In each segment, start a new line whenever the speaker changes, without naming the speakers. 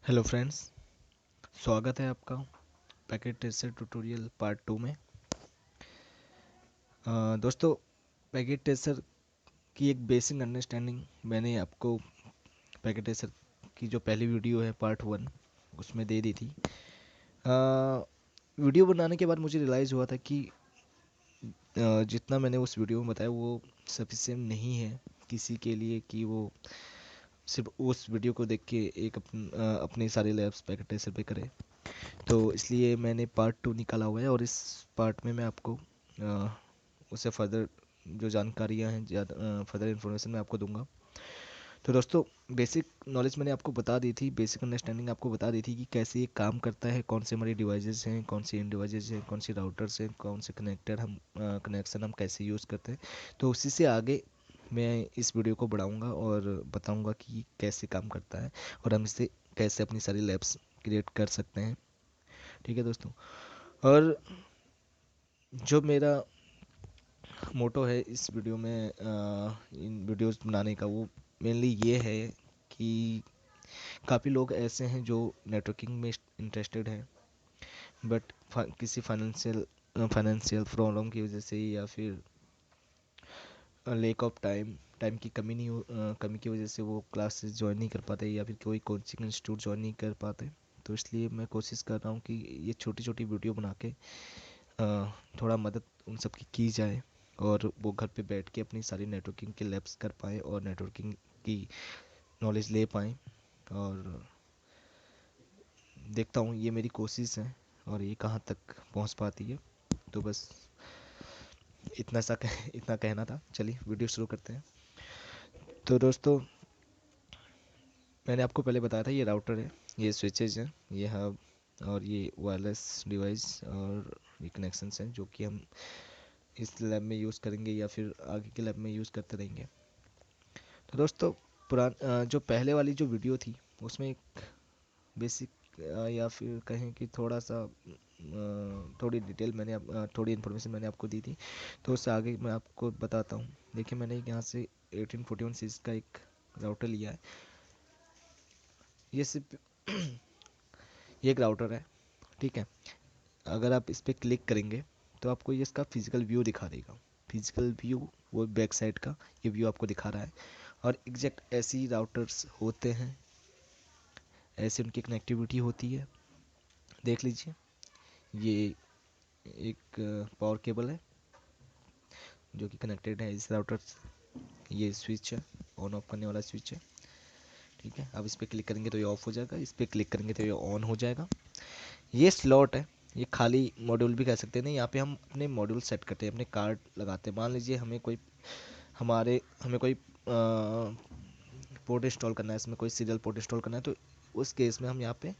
Hello friends, स्वागत है आपका पैकेट टेस्टर ट्यूटोरियल पार्ट 2 में। दोस्तों, पैकेट टेस्टर की एक बेसिक अंडरस्टैंडिंग मैंने आपको पैकेट टेस्टर की जो पहली वीडियो है पार्ट 1 उसमें दे दी थी। वीडियो बनाने के बाद मुझे रियलाइज़ हुआ था कि जितना मैंने उस वीडियो में बताया वो सफिशिएंट नहीं है किसी के लिए कि वो सिर्फ उस वीडियो को देख के एक अपने सारे लैब्स पैकेट टेस्टर पे करे। तो इसलिए मैंने पार्ट 2 निकाला हुआ है और इस पार्ट में मैं आपको उससे फर्दर जो जानकारियाँ हैं, ज़्यादा फर्दर इन्फॉर्मेशन मैं आपको दूंगा। तो दोस्तों, बेसिक नॉलेज मैंने आपको बता दी थी, बेसिक अंडरस्टैंडिंग आपको बता दी थी कि कैसे ये काम करता है, कौन से हमारे डिवाइसेस हैं, कौन से एंड डिवाइसेस हैं, कौन से राउटर्स हैं, कौन से कनेक्टर हम कनेक्शन हम कैसे यूज़ करते हैं। तो उसी से आगे मैं इस वीडियो को बढ़ाऊँगा और बताऊँगा कि कैसे काम करता है और हम इससे कैसे अपनी सारी लैब्स क्रिएट कर सकते हैं। ठीक है दोस्तों, और जो मेरा मोटो है इस वीडियो में इन वीडियोस बनाने का, वो मेनली ये है कि काफ़ी लोग ऐसे हैं जो नेटवर्किंग में इंटरेस्टेड हैं, बट किसी फाइनेंशियल प्रॉब्लम की वजह से या फिर लैक ऑफ टाइम की कमी नहीं कमी की वजह से वो क्लासेस ज्वाइन नहीं कर पाते या फिर कोई कोचिंग इंस्टीट्यूट ज्वाइन नहीं कर पाते। तो इसलिए मैं कोशिश कर रहा हूँ कि ये छोटी छोटी वीडियो बना के थोड़ा मदद उन सब की जाए और वो घर पे बैठ के अपनी सारी नेटवर्किंग के लैब्स कर पाएँ और नेटवर्किंग की नॉलेज ले पाएँ। और देखता हूँ, ये मेरी कोशिश है और ये कहाँ तक पहुँच पाती है। तो बस इतना कहना था। चलिए वीडियो शुरू करते हैं। तो दोस्तों, मैंने आपको पहले बताया था ये राउटर है, ये स्विचेज हैं, ये हब और ये वायरलेस डिवाइस और ये कनेक्शंस हैं जो कि हम इस लैब में यूज़ करेंगे या फिर आगे के लैब में यूज़ करते रहेंगे। तो दोस्तों, जो पहले वाली जो वीडियो थी उसमें एक बेसिक या फिर कहें कि थोड़ी डिटेल थोड़ी इन्फॉर्मेशन मैंने आपको दी थी। तो उससे आगे मैं आपको बताता हूँ। देखिए, मैंने यहाँ से 1841 सीरीज का एक राउटर लिया है। ये सिर्फ ये एक राउटर है, ठीक है। अगर आप इस पर क्लिक करेंगे तो आपको ये इसका फिजिकल व्यू दिखा देगा। फिजिकल व्यू, वो बैक साइड का ये व्यू आपको दिखा रहा है। और एग्जैक्ट ऐसे ही राउटर्स होते हैं, ऐसे उनकी कनेक्टिविटी होती है। देख लीजिए, ये एक पावर केबल है जो कि कनेक्टेड है इस राउटर से। ये स्विच है, ऑन ऑफ करने वाला स्विच है, ठीक है। अब इस पर क्लिक करेंगे तो ये ऑफ हो जाएगा, इस पर क्लिक करेंगे तो ये ऑन हो जाएगा। ये स्लॉट है, ये खाली मॉड्यूल भी कह सकते हैं। नहीं, यहाँ पे हम अपने मॉड्यूल सेट करते हैं, अपने कार्ड लगाते हैं। मान लीजिए हमें कोई पोर्ट इंस्टॉल करना है, इसमें कोई सीरियल पोर्ट इंस्टॉल करना है, तो उस केस में हम यहाँ पे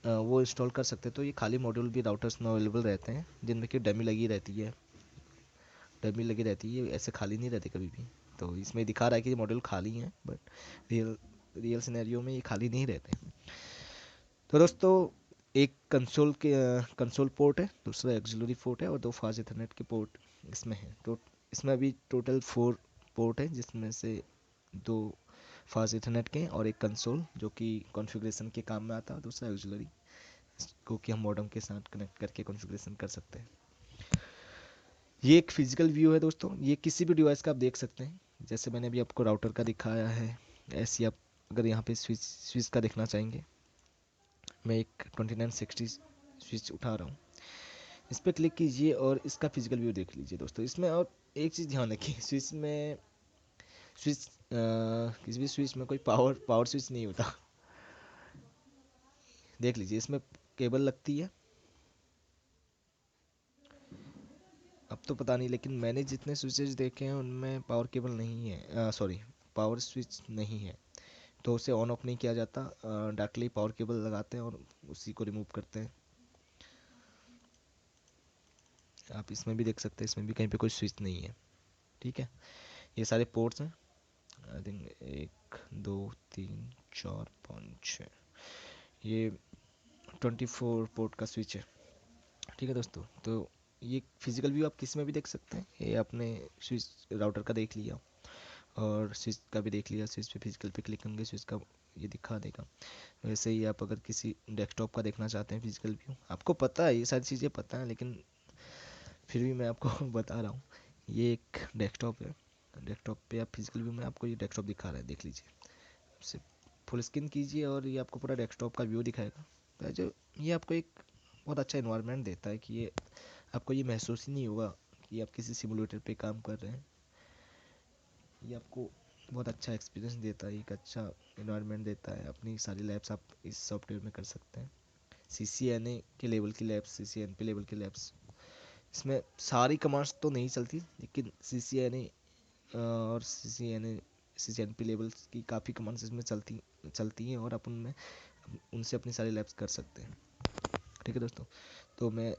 वो इंस्टॉल कर सकते हैं। तो ये खाली मॉड्यूल भी राउटर्स में अवेलेबल रहते हैं जिनमें कि डमी लगी रहती है। डमी लगी रहती है, ऐसे खाली नहीं रहती कभी भी। तो इसमें दिखा रहा है कि ये मॉड्यूल खाली हैं, बट रियल रियल सिनेरियो में ये खाली नहीं रहते। तो दोस्तों, एक कंसोल पोर्ट है, दूसरा एक्सिलरी पोर्ट है और दो फास्ट इथरनेट के पोर्ट इसमें है। तो इसमें अभी टोटल 4 पोर्ट है, जिसमें से 2 फास्ट इथरनेट के हैं और एक कंसोल जो कि कॉन्फ़िगरेशन के काम में आता है, दूसरा एक्सिलरी को कि हम मॉडेम के साथ कनेक्ट करके कॉन्फ़िगरेशन कर सकते हैं। ये एक फिजिकल व्यू है दोस्तों, ये किसी भी डिवाइस का आप देख सकते हैं। जैसे मैंने अभी आपको राउटर का दिखाया है, ऐसे आप अगर यहाँ पे स्विच का देखना चाहेंगे, मैं एक 2960 स्विच उठा रहा हूँ। इस पर क्लिक कीजिए और इसका फिजिकल व्यू देख लीजिए दोस्तों। इसमें और एक चीज़ ध्यान रखिए, स्विच किसी भी स्विच में कोई पावर स्विच नहीं होता। देख लीजिए, इसमें केबल लगती है। अब तो पता नहीं, लेकिन मैंने जितने स्विचेज देखे हैं उनमें पावर केबल नहीं है, सॉरी, पावर स्विच नहीं है। तो उसे ऑन ऑफ नहीं किया जाता, डायरेक्टली पावर केबल लगाते हैं और उसी को रिमूव करते हैं। आप इसमें भी देख सकते हैं, इसमें भी कहीं पे कोई स्विच नहीं है, ठीक है। ये सारे पोर्ट्स हैं, आई थिंक 1 2 3 4 5 6, ये 24 पोर्ट का स्विच है, ठीक है दोस्तों। तो ये फिजिकल व्यू आप किसी में भी देख सकते हैं। ये आपने स्विच राउटर का देख लिया। और स्विच का भी देख लिया, स्विच पे फिजिकल पे क्लिक करेंगे, स्विच का ये दिखा देगा। वैसे ही आप अगर किसी डेस्कटॉप का देखना चाहते हैं फिजिकल व्यू, आपको पता है ये सारी चीज़ें पता है, लेकिन फिर भी मैं आपको बता रहा हूँ। ये एक डेस्कटॉप है, डेस्कटॉप पे आप फिजिकल व्यू में आपको ये डेस्कटॉप दिखा रहा है, देख लीजिए। से फुल स्क्रीन कीजिए और ये आपको पूरा डेस्कटॉप का व्यू दिखाएगा। तो जो ये आपको एक बहुत अच्छा इन्वायरमेंट देता है कि ये आपको ये महसूस ही नहीं होगा कि आप किसी सिमुलेटर पे काम कर रहे हैं। ये आपको बहुत अच्छा एक्सपीरियंस देता है, एक अच्छा इन्वायरमेंट देता है। अपनी सारी लैब्स आप इस सॉफ्टवेयर में कर सकते हैं। CCNA के लेवल की लैब्स, CCNP लेवल की लैब्स, इसमें सारी कमांड्स तो नहीं चलती, लेकिन CCNA और CCNP लेवल्स की काफ़ी कमांड्स इसमें चलती हैं, और आप उनमें उनसे अपनी सारी लैब्स कर सकते हैं। ठीक है दोस्तों, तो मैं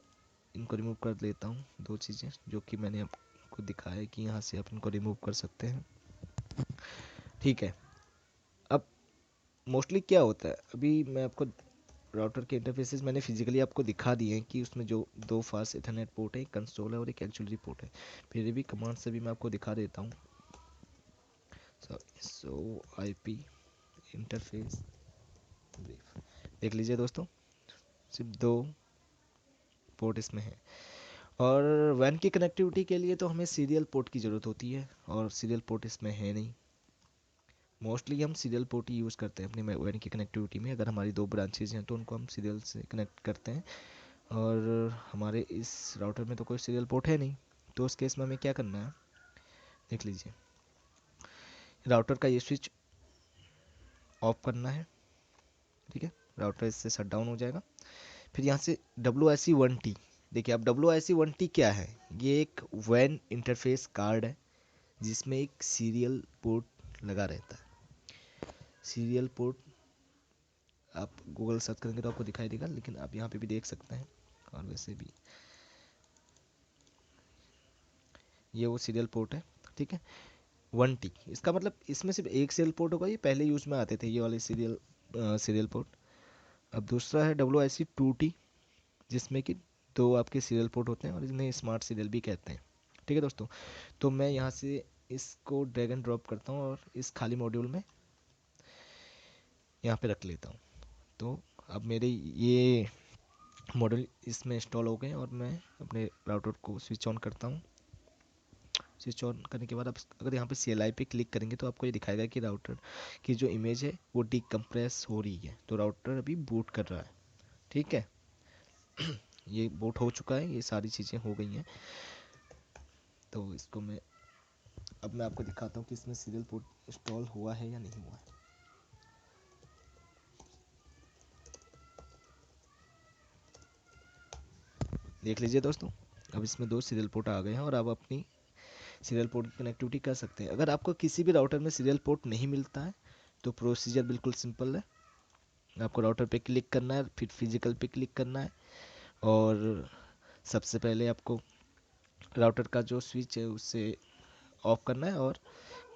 इनको रिमूव कर लेता हूँ, दो चीज़ें जो कि मैंने आपको दिखाया है कि यहाँ से आप इनको रिमूव कर सकते हैं। ठीक है, अब मोस्टली क्या होता है, अभी मैं आपको राउटर के इंटरफेसेस मैंने फिजिकली आपको दिखा दिए हैं कि उसमें जो दो फास्ट इथरनेट पोर्ट है, एक कंसोल है और एक एक्चुअली पोर्ट है। फिर भी कमांड से भी मैं आपको दिखा देता हूँ। सो IP इंटरफेस ब्रीफ देख लीजिए दोस्तों, सिर्फ दो पोर्ट इसमें है। और वैन की कनेक्टिविटी के लिए तो हमें सीरियल पोर्ट की ज़रूरत होती है, और सीरियल पोर्ट इसमें है नहीं। मोस्टली हम सीरियल पोर्ट ही यूज़ करते हैं अपनी वैन की कनेक्टिविटी में। अगर हमारी दो ब्रांचेज हैं तो उनको हम सीरियल से कनेक्ट करते हैं, और हमारे इस राउटर में तो कोई सीरियल पोर्ट है नहीं। तो उस केस में हमें क्या करना है, देख लीजिए। राउटर का ये स्विच ऑफ करना है, ठीक है, राउटर इससे शट डाउन हो जाएगा। फिर यहाँ से WIC1T, देखिए अब WIC1T क्या है, ये एक वैन इंटरफेस कार्ड है जिसमें एक सीरियल पोर्ट लगा रहता है। सीरियल पोर्ट आप गूगल सर्च करेंगे तो आपको दिखाई देगा, लेकिन आप यहाँ पे भी देख सकते हैं। और वैसे भी ये वो सीरियल पोर्ट है, ठीक है। 1T इसका मतलब इसमें सिर्फ एक सीरियल पोर्ट होगा, ये पहले यूज में आते थे ये वाले सीरियल पोर्ट। अब दूसरा है WIC2T, जिसमें कि दो आपके सीरियल पोर्ट होते हैं और इन्हें स्मार्ट सीरियल भी कहते हैं। ठीक है दोस्तों, तो मैं यहाँ से इसको ड्रैग एंड ड्रॉप करता हूँ और इस खाली मॉड्यूल में यहाँ पे रख लेता हूँ। तो अब मेरे ये मॉड्यूल इसमें इंस्टॉल हो गए और मैं अपने राउटर को स्विच ऑन करता हूँ। स्विच ऑन करने के बाद आप अगर यहाँ पे CLI पे क्लिक करेंगे तो आपको ये दिखाएगा कि राउटर की जो इमेज है वो डिकम्प्रेस हो रही है। तो राउटर अभी बूट कर रहा है, ठीक है। ये बूट हो चुका है, ये सारी चीज़ें हो गई हैं। तो इसको मैं आपको दिखाता हूँ कि इसमें सीरियल पोर्ट इंस्टॉल हुआ है या नहीं हुआ है। देख लीजिए दोस्तों, अब इसमें दो सीरियल पोर्ट आ गए हैं और आप अपनी सीरियल पोर्ट की कनेक्टिविटी कर सकते हैं। अगर आपको किसी भी राउटर में सीरियल पोर्ट नहीं मिलता है तो प्रोसीजर बिल्कुल सिंपल है। आपको राउटर पे क्लिक करना है, फिर फिजिकल पे क्लिक करना है, और सबसे पहले आपको राउटर का जो स्विच है उससे ऑफ करना है, और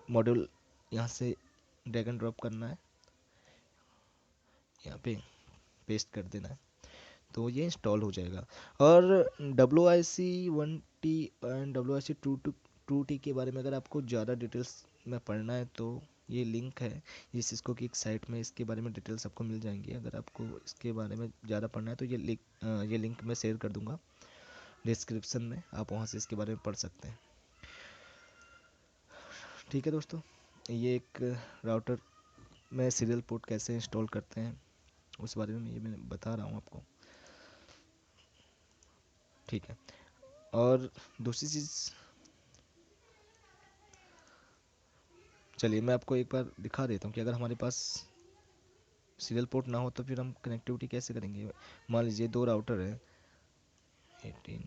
मॉड्यूल यहाँ से ड्रैग एंड ड्रॉप करना है, यहाँ पे पेस्ट कर देना है, तो ये इंस्टॉल हो जाएगा। और WIC1T एंड WIC2T के बारे में अगर आपको ज़्यादा डिटेल्स में पढ़ना है तो ये लिंक है ये सिस्को की एक साइट में, इसके बारे में डिटेल्स आपको मिल जाएंगी। अगर आपको इसके बारे में ज़्यादा पढ़ना है तो ये लिंक मैं शेयर कर दूंगा डिस्क्रिप्शन में, आप वहाँ से इसके बारे में पढ़ सकते हैं। ठीक है दोस्तों, ये एक राउटर में सीरियल पोर्ट कैसे इंस्टॉल करते हैं उस बारे में ये मैं बता रहा हूँ आपको, ठीक है। और दूसरी चीज़, चलिए मैं आपको एक बार दिखा देता हूँ कि अगर हमारे पास सीरियल पोर्ट ना हो तो फिर हम कनेक्टिविटी कैसे करेंगे। मान लीजिए दो राउटर है 18,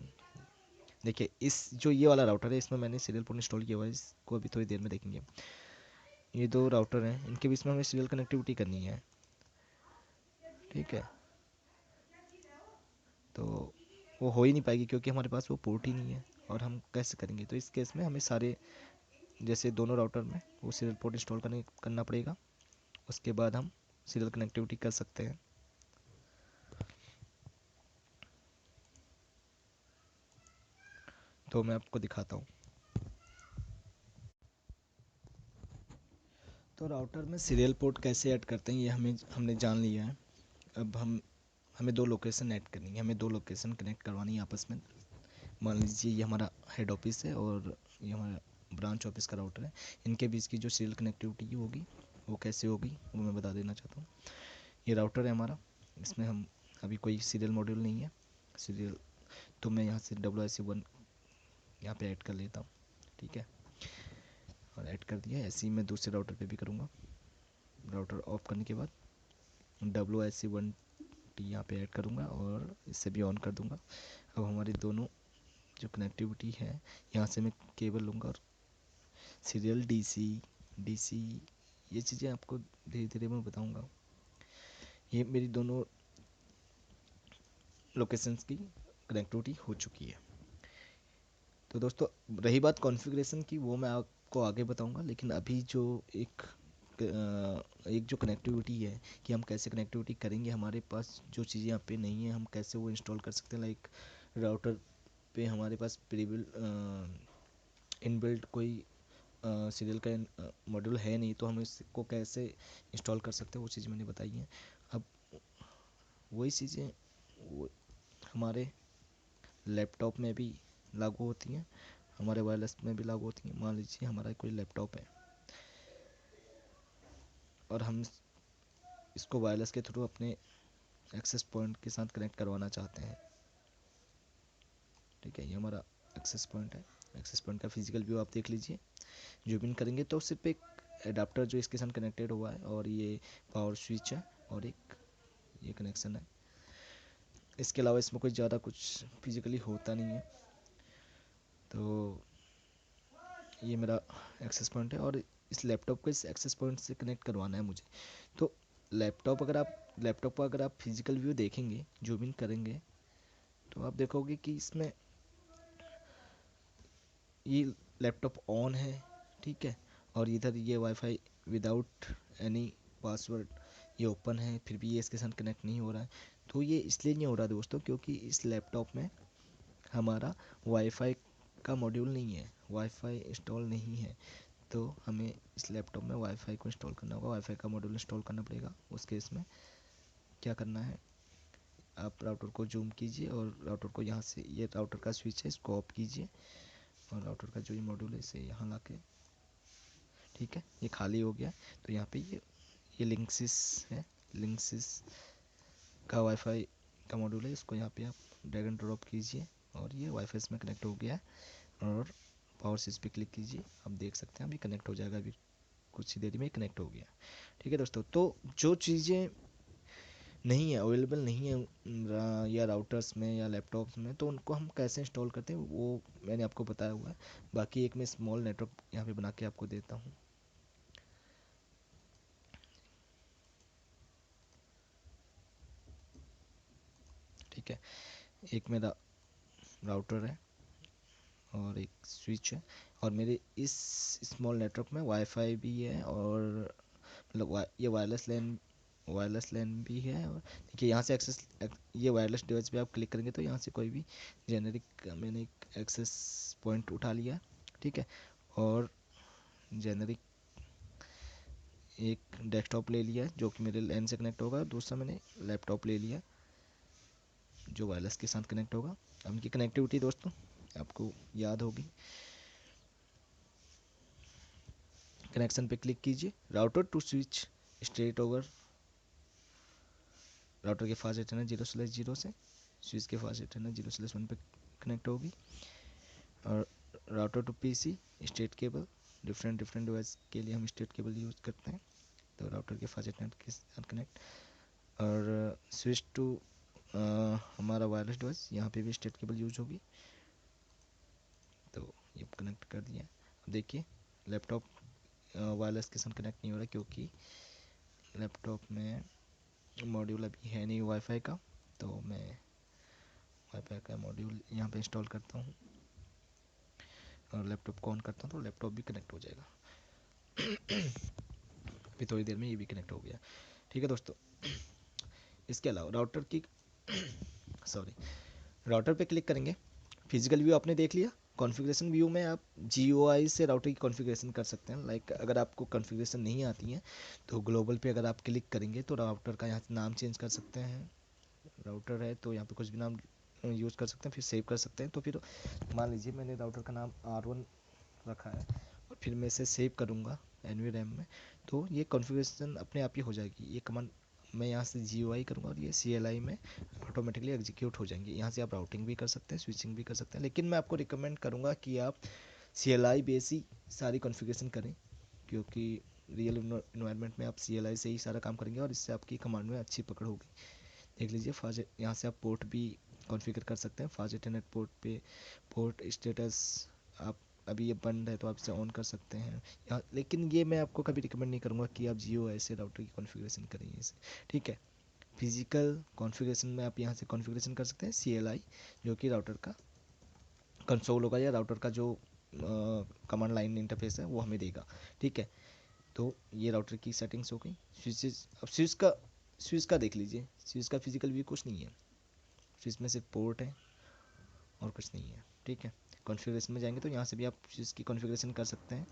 देखिए इस जो ये वाला राउटर है इसमें मैंने सीरियल पोर्ट इंस्टॉल किया हुआ है, इसको अभी थोड़ी देर में देखेंगे। ये दो राउटर हैं, इनके बीच में हमें सीरियल कनेक्टिविटी करनी है, ठीक है। तो वो हो ही नहीं पाएगी क्योंकि हमारे पास वो पोर्ट ही नहीं है, और हम कैसे करेंगे। तो इस केस में हमें सारे जैसे दोनों राउटर में वो सीरियल पोर्ट इंस्टॉल करना पड़ेगा, उसके बाद हम सीरियल कनेक्टिविटी कर सकते हैं। तो मैं आपको दिखाता हूँ। तो राउटर में सीरियल पोर्ट कैसे ऐड करते हैं ये हमने जान लिया है। अब हमें दो लोकेशन ऐड करनी है, हमें दो लोकेशन कनेक्ट करवानी है आपस में। मान लीजिए ये हमारा हेड ऑफिस है और ये हमारा ब्रांच ऑफिस का राउटर है। इनके बीच की जो सीरियल कनेक्टिविटी होगी वो कैसे होगी वो मैं बता देना चाहता हूँ। ये राउटर है हमारा, इसमें हम अभी कोई सीरियल मॉड्यूल नहीं है। सीरियल तो मैं यहाँ से WIC1 यहाँ पे ऐड कर लेता हूँ, ठीक है। और ऐड कर दिया, ऐसे ही मैं दूसरे राउटर पे भी करूँगा। राउटर ऑफ करने के बाद WIC1T यहाँ पे ऐड करूँगा और इससे भी ऑन कर दूँगा। अब हमारी दोनों जो कनेक्टिविटी है, यहाँ से मैं केबल लूँगा और सीरियल DC ये चीज़ें आपको धीरे धीरे मैं बताऊँगा। ये मेरी दोनों लोकेशंस की कनेक्टिविटी हो चुकी है। तो दोस्तों रही बात कॉन्फ़िगरेशन की, वो मैं आपको आगे बताऊंगा। लेकिन अभी जो एक जो कनेक्टिविटी है कि हम कैसे कनेक्टिविटी करेंगे, हमारे पास जो चीज़ें यहाँ पे नहीं है हम कैसे वो इंस्टॉल कर सकते हैं। लाइक राउटर पे हमारे पास इनबिल्ट कोई सीरियल का मॉड्यूल है नहीं, तो हम इसको कैसे इंस्टॉल कर सकते हैं वो चीज़ मैंने बताई है। अब वही चीज़ें वो हमारे लैपटॉप में भी लागू होती हैं, हमारे वायरलेस में भी लागू होती हैं। मान लीजिए हमारा कोई लैपटॉप है और हम इसको वायरलेस के थ्रू अपने एक्सेस पॉइंट के साथ कनेक्ट करवाना चाहते हैं, ठीक है। ये हमारा एक्सेस पॉइंट है। एक्सेस पॉइंट का फिजिकल व्यू आप देख लीजिए। जूम इन करेंगे तो सिर्फ एक एडाप्टर जो इसके साथ कनेक्टेड हुआ है और ये पावर स्विच है और एक ये कनेक्शन है। इसके अलावा इसमें कोई ज़्यादा कुछ फिजिकली होता नहीं है। तो ये मेरा एक्सेस पॉइंट है और इस लैपटॉप को इस एक्सेस पॉइंट से कनेक्ट करवाना है मुझे। तो लैपटॉप का अगर आप फिजिकल व्यू देखेंगे, जूम इन करेंगे, तो आप देखोगे कि इसमें ये लैपटॉप ऑन है, ठीक है। और इधर ये वाईफाई विदाउट एनी पासवर्ड ये ओपन है, फिर भी ये इसके साथ कनेक्ट नहीं हो रहा है। तो ये इसलिए नहीं हो रहा दोस्तों क्योंकि इस लैपटॉप में हमारा वाईफाई का मॉड्यूल नहीं है, वाईफाई इंस्टॉल नहीं है। तो हमें इस लैपटॉप में वाईफाई को इंस्टॉल करना होगा, वाईफाई का मॉड्यूल इंस्टॉल करना पड़ेगा। उस केस में क्या करना है, आप राउटर को जूम कीजिए और राउटर को यहाँ से, ये राउटर का स्विच है, इसको ऑफ कीजिए और राउटर का जो ये मॉड्यूल है इसे यहाँ ला के, ठीक है, ये खाली हो गया। तो यहाँ पे ये लिंक्सिस है, लिंक्सिस का वाईफाई का मॉड्यूल है, इसको यहाँ पे आप ड्रैग एंड ड्रॉप कीजिए और ये वाईफाई में कनेक्ट हो गया है। और पावर स्विच पे क्लिक कीजिए, आप देख सकते हैं अभी कनेक्ट हो जाएगा, अभी कुछ ही देर में कनेक्ट हो गया, ठीक है दोस्तों। तो जो चीज़ें नहीं है, अवेलेबल नहीं है या राउटर्स में या लैपटॉप्स में, तो उनको हम कैसे इंस्टॉल करते हैं वो मैंने आपको बताया हुआ है। बाकी एक मैं स्मॉल नेटवर्क यहाँ पे बना के आपको देता हूँ, ठीक है। एक मेरा राउटर है और एक स्विच है और मेरे इस स्मॉल नेटवर्क में वाईफाई भी है और मतलब ये वायरलेस लैन भी है। और देखिए यहाँ से एक्सेस, ये वायरलेस डिवाइस पे आप क्लिक करेंगे तो यहाँ से कोई भी जेनेरिक मैंने एक एक्सेस पॉइंट उठा लिया, ठीक है। और जेनेरिक एक डेस्कटॉप ले लिया जो कि मेरे लैन से कनेक्ट होगा, दूसरा मैंने लैपटॉप ले लिया जो वायरलेस के साथ कनेक्ट होगा। अब इनकी कनेक्टिविटी दोस्तों आपको याद होगी। कनेक्शन पे क्लिक कीजिए, router to switch straight over, router के फास्ट एंटेना 0/0 से स्विच के फास्ट एंटेना 0/1 पे कनेक्ट होगी। और router to PC straight cable, different different device के लिए हम स्ट्रेट केबल यूज़ करते हैं, तो राउटर के फास्ट एंटेना के साथ कनेक्ट। और स्विच टू हमारा वायरलेस डिवाइस, यहाँ पे भी स्ट्रेट केबल यूज होगी, तो ये कनेक्ट कर दिया। अब देखिए लैपटॉप वायरलेस के साथ कनेक्ट नहीं हो रहा क्योंकि लैपटॉप में मॉड्यूल अभी है नहीं वाईफाई का। तो मैं वाईफाई का मॉड्यूल यहाँ पे इंस्टॉल करता हूँ और लैपटॉप को ऑन करता हूँ तो लैपटॉप भी कनेक्ट हो जाएगा। अभी थोड़ी देर में ये भी कनेक्ट हो गया, ठीक है दोस्तों। इसके अलावा राउटर की सॉरी राउटर पे क्लिक करेंगे, फिजिकल व्यू आपने देख लिया, कॉन्फ़िगरेशन व्यू में आप GUI से राउटर की कॉन्फ़िगरेशन कर सकते हैं। लाइक अगर आपको कॉन्फ़िगरेशन नहीं आती है तो ग्लोबल पे अगर आप क्लिक करेंगे तो राउटर का यहाँ से नाम चेंज कर सकते हैं। राउटर है तो यहाँ पे कुछ भी नाम यूज़ कर सकते हैं, फिर सेव कर सकते हैं। तो फिर मान लीजिए मैंने राउटर का नाम R1 रखा है और फिर मैं इसे सेव करूँगा NVRAM में, तो ये कॉन्फ़िगरेशन अपने आप ही हो जाएगी। ये कमांड मैं यहाँ से GUI करूँगा और ये CLI में ऑटोमेटिकली एग्जीक्यूट हो जाएंगे। यहाँ से आप राउटिंग भी कर सकते हैं, स्विचिंग भी कर सकते हैं, लेकिन मैं आपको रिकमेंड करूँगा कि आप CLI बेस ही सारी कॉन्फ़िगरेशन करें, क्योंकि रियल इन्वायरमेंट में आप CLI से ही सारा काम करेंगे और इससे आपकी कमांड में अच्छी पकड़ होगी। देख लीजिए फास्ट, यहाँ से आप पोर्ट भी कॉन्फ़िगर कर सकते हैं। फास्ट इंटरनेट पोर्ट पे पोर्ट स्टेटस आप अभी ये बंद है तो आप इसे ऑन कर सकते हैं यहाँ, लेकिन ये मैं आपको कभी रिकमेंड नहीं करूँगा कि आप GUI से राउटर की कॉन्फ़िगरेशन करें इसे, ठीक है। फिजिकल कॉन्फ़िगरेशन में आप यहाँ से कॉन्फ़िगरेशन कर सकते हैं CLI, जो कि राउटर का कंसोल होगा या राउटर का जो कमांड लाइन इंटरफेस है वो हमें देगा, ठीक है। तो ये राउटर की सेटिंग्स हो गई। स्विचेस, अब स्विच का देख लीजिए। स्विच का फिजिकल व्यू कुछ नहीं है, स्विच में सिर्फ पोर्ट है और कुछ नहीं है, ठीक है। कॉन्फ़िगरेशन में जाएंगे तो यहाँ से भी आप स्विच की कॉन्फ़िगरेशन कर सकते हैं।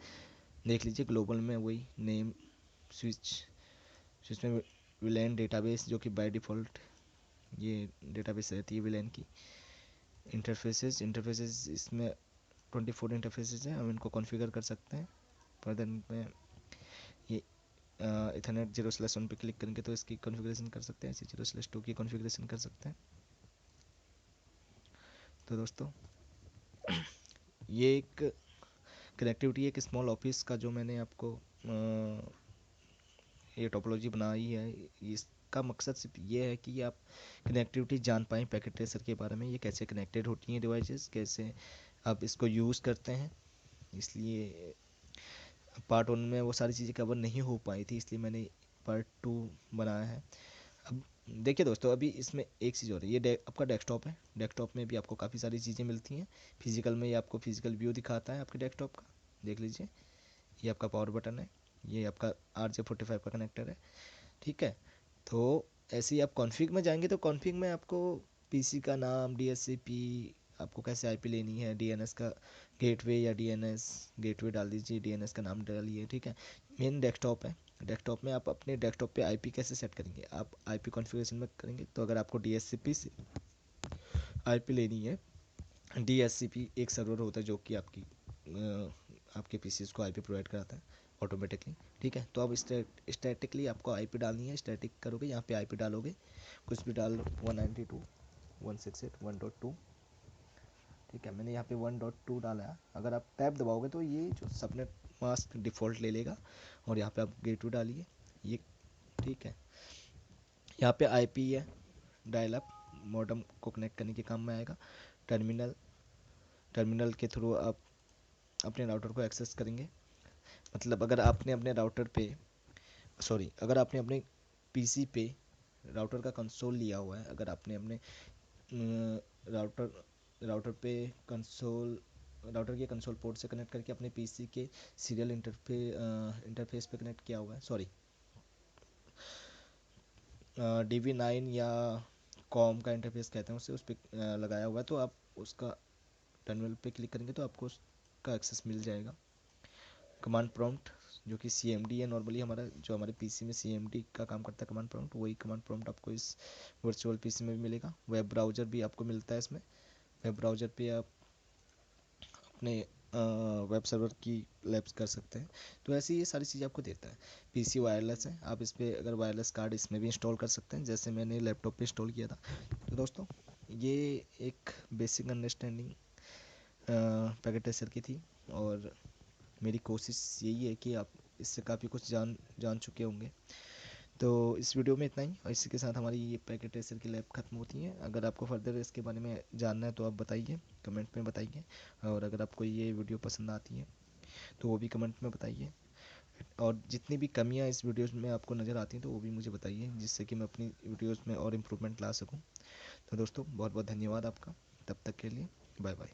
देख लीजिए ग्लोबल में वही नेम स्विच, स्विच में विलेन डेटाबेस जो कि बाय डिफ़ॉल्ट ये डेटाबेस रहती है विलेन की। इंटरफेसेस इसमें 24 इंटरफेसेस हैं, हम इनको कॉन्फ़िगर कर सकते हैं। फर्दर में ये इथरनेट 0/1 पे क्लिक करेंगे तो इसकी कॉन्फ़िगरेशन कर सकते हैं, इसी 0/2 की कॉन्फ़िगरेशन कर सकते हैं। तो दोस्तों ये एक कनेक्टिविटी, एक स्मॉल ऑफिस का जो मैंने आपको ये टोपोलॉजी बनाई है, इसका मकसद सिर्फ ये है कि आप कनेक्टिविटी जान पाएँ पैकेट ट्रेसर के बारे में, ये कैसे कनेक्टेड होती हैं डिवाइसेस, कैसे आप इसको यूज़ करते हैं। इसलिए पार्ट 1 में वो सारी चीज़ें कवर नहीं हो पाई थी, इसलिए मैंने पार्ट 2 बनाया है। अब देखिए दोस्तों, अभी इसमें एक चीज़ और है, ये आपका डेस्कटॉप है। डेस्कटॉप में भी आपको काफ़ी सारी चीज़ें मिलती हैं। फिजिकल में ये आपको फिजिकल व्यू दिखाता है आपके डेस्कटॉप का, देख लीजिए। ये आपका पावर बटन है, ये आपका RJ45 का कनेक्टर है, ठीक है। तो ऐसे ही आप कॉन्फ़िग में जाएंगे तो कॉन्फ़िग में आपको PC का नाम, DHCP, आपको कैसे IP लेनी है, DNS का गेटवे या DNS गेटवे डाल दीजिए, DNS का नाम डालिए, ठीक है। मेन डेस्कटॉप है, डेस्कटॉप में आप अपने डेस्कटॉप पे IP कैसे सेट करेंगे, आप IP कॉन्फ़िगरेशन में करेंगे। तो अगर आपको DHCP से IP लेनी है, DHCP एक सर्वर होता है जो कि आपके PCs को IP प्रोवाइड कराता है ऑटोमेटिकली, ठीक है। तो अब स्टैटिकली आपको IP डालनी है, स्टैटिक करोगे, यहाँ पे IP डालोगे, कुछ भी डाल लो, 192.168.1.2, ठीक है। मैंने यहाँ पे 1.2 डाला है। अगर आप टैब दबाओगे तो ये जो सबनेट मास्क डिफ़ॉल्ट ले लेगा और यहाँ पे आप गेटवे डालिए, ये ठीक है। यहाँ पे IP है, डायल अप मॉडेम को कनेक्ट करने के काम में आएगा। टर्मिनल, टर्मिनल के थ्रू आप अपने राउटर को एक्सेस करेंगे। मतलब अगर आपने अपने राउटर पे, सॉरी, अगर आपने अपने PC पे राउटर का कंसोल लिया हुआ है, अगर आपने अपने राउटर राउटर पे कंसोल, राउटर के कंसोल पोर्ट से कनेक्ट करके अपने PC के सीरियल इंटरफेस पे कनेक्ट किया हुआ है, सॉरी, DV9 या कॉम का इंटरफेस कहते हैं उसे, उस पर लगाया हुआ है, तो आप उसका टर्मिनल पे क्लिक करेंगे तो आपको उसका एक्सेस मिल जाएगा। कमांड प्रॉम्प्ट जो कि CMD है, नॉर्मली हमारा जो हमारे PC में CMD का काम करता है कमांड प्रॉम्प्ट, वही कमांड प्रॉम्प्ट आपको इस वर्चुअल PC में भी मिलेगा। वेब ब्राउज़र भी आपको मिलता है इसमें। वेब ब्राउज़र पे आप अपने वेब सर्वर की लैब्स कर सकते हैं। तो ऐसी ये सारी चीज़ें आपको देता है। PC वायरलेस है, आप इस पर अगर वायरलेस कार्ड इसमें भी इंस्टॉल कर सकते हैं, जैसे मैंने लैपटॉप पे इंस्टॉल किया था। तो दोस्तों ये एक बेसिक अंडरस्टैंडिंग पैकेट ट्रेसर की थी, और मेरी कोशिश यही है कि आप इससे काफ़ी कुछ जान जान चुके होंगे। तो इस वीडियो में इतना ही, और इसी के साथ हमारी ये पैकेट ट्रेसर की लैब ख़त्म होती है। अगर आपको फर्दर इसके बारे में जानना है तो आप बताइए, कमेंट में बताइए। और अगर आपको ये वीडियो पसंद आती है तो वो भी कमेंट में बताइए, और जितनी भी कमियां इस वीडियोस में आपको नज़र आती हैं तो वो भी मुझे बताइए, जिससे कि मैं अपनी वीडियोस में और इम्प्रूवमेंट ला सकूं। तो दोस्तों बहुत बहुत धन्यवाद आपका, तब तक के लिए बाय बाय।